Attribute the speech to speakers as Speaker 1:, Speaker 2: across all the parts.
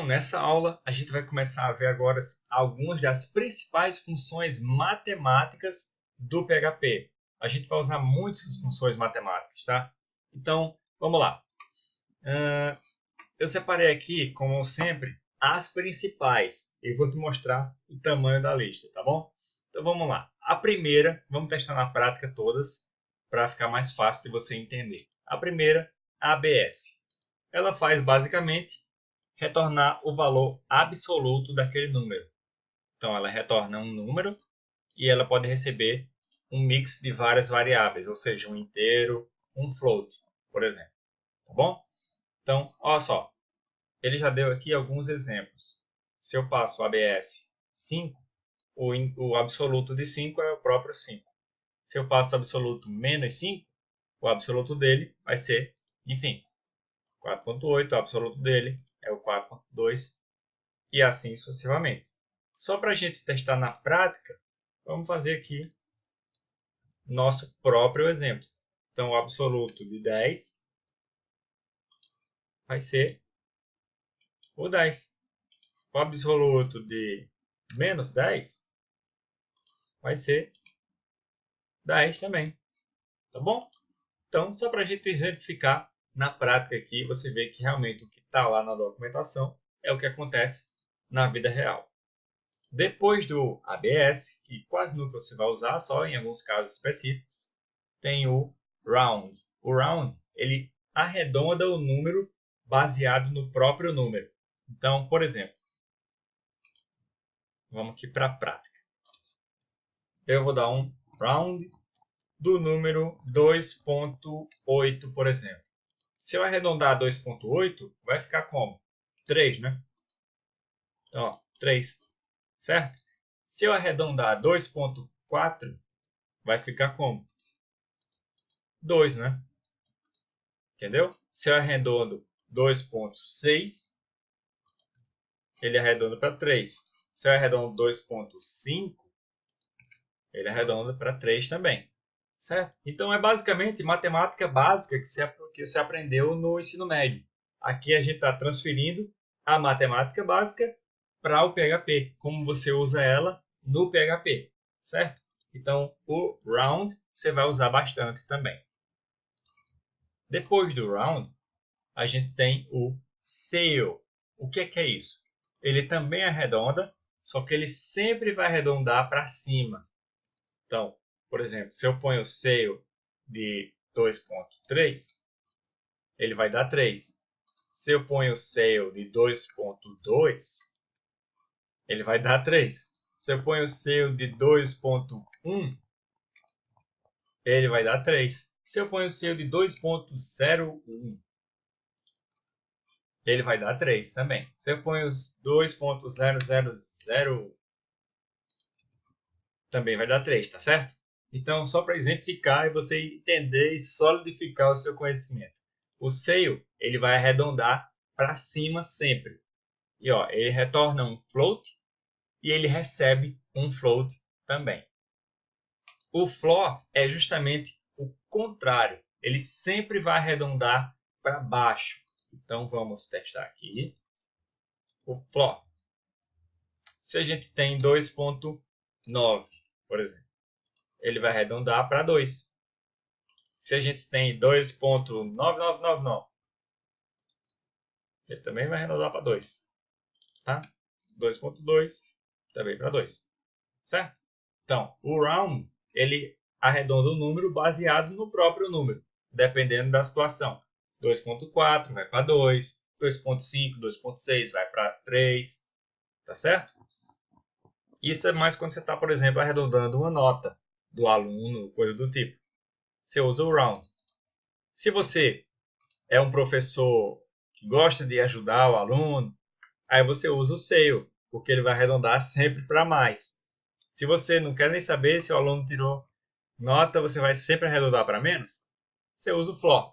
Speaker 1: Bom, nessa aula a gente vai começar a ver agora algumas das principais funções matemáticas do PHP. A gente vai usar muitas funções matemáticas, tá? Então, vamos lá. Eu separei aqui, como sempre, as principais. E vou te mostrar o tamanho da lista, tá bom? Então, vamos lá. A primeira, vamos testar na prática todas, para ficar mais fácil de você entender. A primeira, a ABS. Ela faz, basicamente, retornar o valor absoluto daquele número. Então, ela retorna um número e ela pode receber um mix de várias variáveis, ou seja, um inteiro, um float, por exemplo. Tá bom? Então, olha só. Ele já deu aqui alguns exemplos. Se eu passo o ABS 5, o absoluto de 5 é o próprio 5. Se eu passo o absoluto menos 5, o absoluto dele vai ser, enfim, 4.8, o absoluto dele é o 4.2 e assim sucessivamente. Só para a gente testar na prática, vamos fazer aqui nosso próprio exemplo. Então, o absoluto de 10 vai ser o 10. O absoluto de menos 10 vai ser 10 também. Tá bom? Então, só para a gente exemplificar na prática aqui, você vê que realmente o que está lá na documentação é o que acontece na vida real. Depois do ABS, que quase nunca você vai usar, só em alguns casos específicos, tem o round. O round, ele arredonda o número baseado no próprio número. Então, por exemplo, vamos aqui para a prática. Eu vou dar um round do número 2.8, por exemplo. Se eu arredondar 2.8, vai ficar como? 3, né? Então, ó, 3, certo? Se eu arredondar 2.4, vai ficar como? 2, né? Entendeu? Se eu arredondo 2.6, ele arredonda para 3. Se eu arredondo 2.5, ele arredonda para 3 também. Certo? Então, é basicamente matemática básica que você aprendeu no ensino médio. Aqui a gente está transferindo a matemática básica para o PHP, como você usa ela no PHP. Certo? Então, o round você vai usar bastante também. Depois do round, a gente tem o ceil. O que é isso? Ele também arredonda, só que ele sempre vai arredondar para cima. Então, por exemplo, se eu ponho o ceil de 2.3, ele vai dar 3. Se eu ponho o ceil de 2.2, ele vai dar 3. Se eu ponho o ceil de 2.1, ele vai dar 3. Se eu ponho o ceil de 2.01, ele vai dar 3 também. Se eu ponho os 2.000, também vai dar 3, tá certo? Então, só para exemplificar e você entender e solidificar o seu conhecimento. O ceil, ele vai arredondar para cima sempre. E ó, ele retorna um float e ele recebe um float também. O floor é justamente o contrário. Ele sempre vai arredondar para baixo. Então, vamos testar aqui. O floor. Se a gente tem 2.9, por exemplo, ele vai arredondar para 2. Se a gente tem 2.9999, ele também vai arredondar para 2. Tá? 2.2 também para 2. Certo? Então, o round, ele arredonda o número baseado no próprio número, dependendo da situação. 2.4 vai para 2, 2.5, 2.6 vai para 3, tá certo? Isso é mais quando você está, por exemplo, arredondando uma nota do aluno, coisa do tipo. Você usa o round. Se você é um professor que gosta de ajudar o aluno, aí você usa o ceil, porque ele vai arredondar sempre para mais. Se você não quer nem saber se o aluno tirou nota, você vai sempre arredondar para menos, você usa o floor.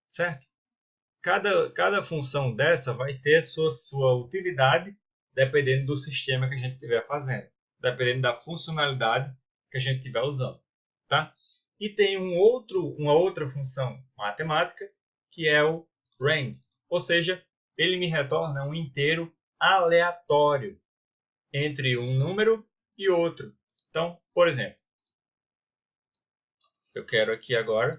Speaker 1: Certo? Cada função dessa vai ter sua utilidade dependendo do sistema que a gente estiver fazendo, dependendo da funcionalidade que a gente estiver usando. Tá? E tem uma outra função matemática que é o rand, ou seja, ele me retorna um inteiro aleatório entre um número e outro. Então, por exemplo, eu quero aqui agora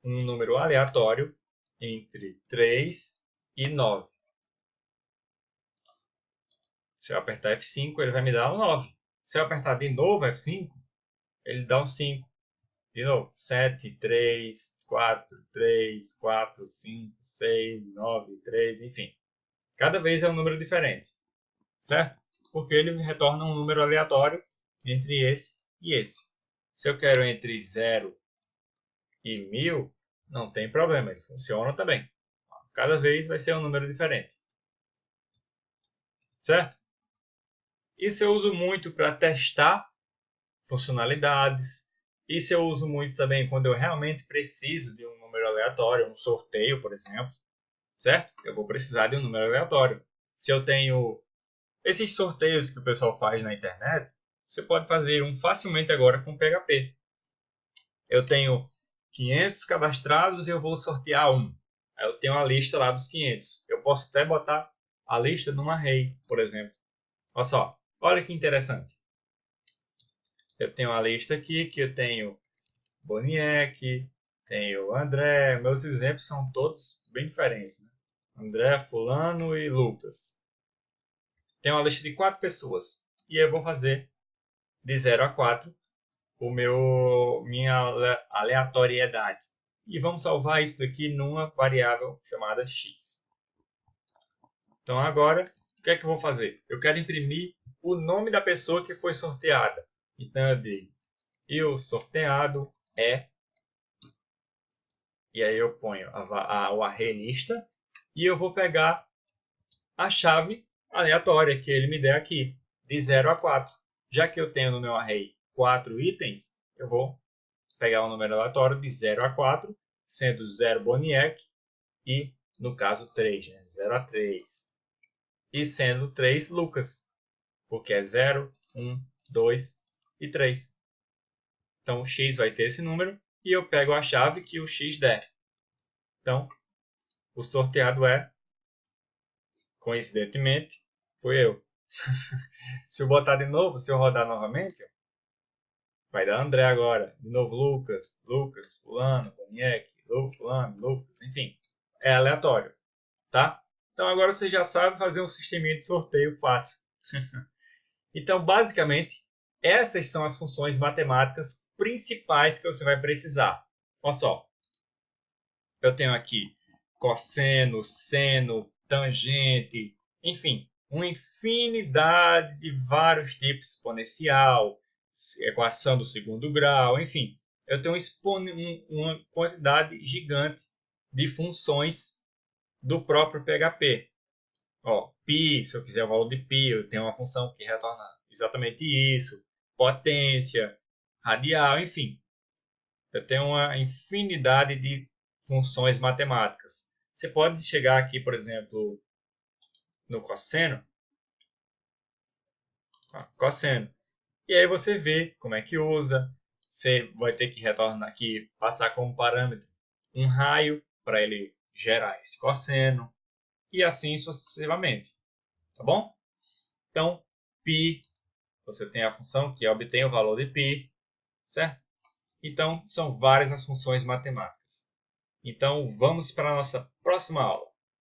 Speaker 1: um número aleatório entre 3 e 9. Se eu apertar F5, ele vai me dar um 9. Se eu apertar de novo F5, ele dá um 5. De novo, 7, 3, 4, 3, 4, 5, 6, 9, 3, enfim. Cada vez é um número diferente, certo? Porque ele me retorna um número aleatório entre esse e esse. Se eu quero entre 0 e 1000, não tem problema, ele funciona também. Cada vez vai ser um número diferente, certo? Isso eu uso muito para testar funcionalidades. Isso eu uso muito também quando eu realmente preciso de um número aleatório, um sorteio, por exemplo, certo? Eu vou precisar de um número aleatório. Se eu tenho esses sorteios que o pessoal faz na internet, você pode fazer um facilmente agora com PHP. Eu tenho 500 cadastrados e eu vou sortear um. Aí eu tenho a lista lá dos 500. Eu posso até botar a lista num array, por exemplo. Olha só, olha que interessante. Eu tenho a lista aqui que eu tenho Boniek, tenho André. Meus exemplos são todos bem diferentes, né? André, Fulano e Lucas. Tenho uma lista de 4 pessoas. E eu vou fazer de 0 a 4 minha aleatoriedade. E vamos salvar isso daqui numa variável chamada x. Então agora, o que é que eu vou fazer? Eu quero imprimir o nome da pessoa que foi sorteada. Então eu digo, e o sorteado é, e aí eu ponho o array lista, e eu vou pegar a chave aleatória que ele me der aqui, de 0 a 4. Já que eu tenho no meu array 4 itens, eu vou pegar um número aleatório de 0 a 4, sendo 0 Boniek e, no caso, 3, né? 0 a 3. E sendo 3 Lucas, porque é 0, 1, 2 e 3. Então, o x vai ter esse número e eu pego a chave que o x der. Então, o sorteado é, coincidentemente, foi eu. Se eu botar de novo, se eu rodar novamente, vai dar André agora. De novo Lucas, Fulano, Boniek, Fulano, Lucas, enfim. É aleatório, tá? Então agora você já sabe fazer um sisteminha de sorteio fácil. Então, basicamente, essas são as funções matemáticas principais que você vai precisar. Olha só. Eu tenho aqui cosseno, seno, tangente, enfim, uma infinidade de vários tipos, exponencial, equação do segundo grau, enfim. Eu tenho uma quantidade gigante de funções do próprio PHP. Ó, π, se eu quiser o valor de π, eu tenho uma função que retorna exatamente isso. Potência, radial, enfim. Eu tenho uma infinidade de funções matemáticas. Você pode chegar aqui, por exemplo, no cosseno. Cosseno. E aí você vê como é que usa. Você vai ter que retornar aqui, passar como parâmetro um raio para ele gerar esse cosseno. E assim sucessivamente. Tá bom? Então, π, você tem a função que obtém o valor de π, certo? Então, são várias as funções matemáticas. Então, vamos para a nossa próxima aula.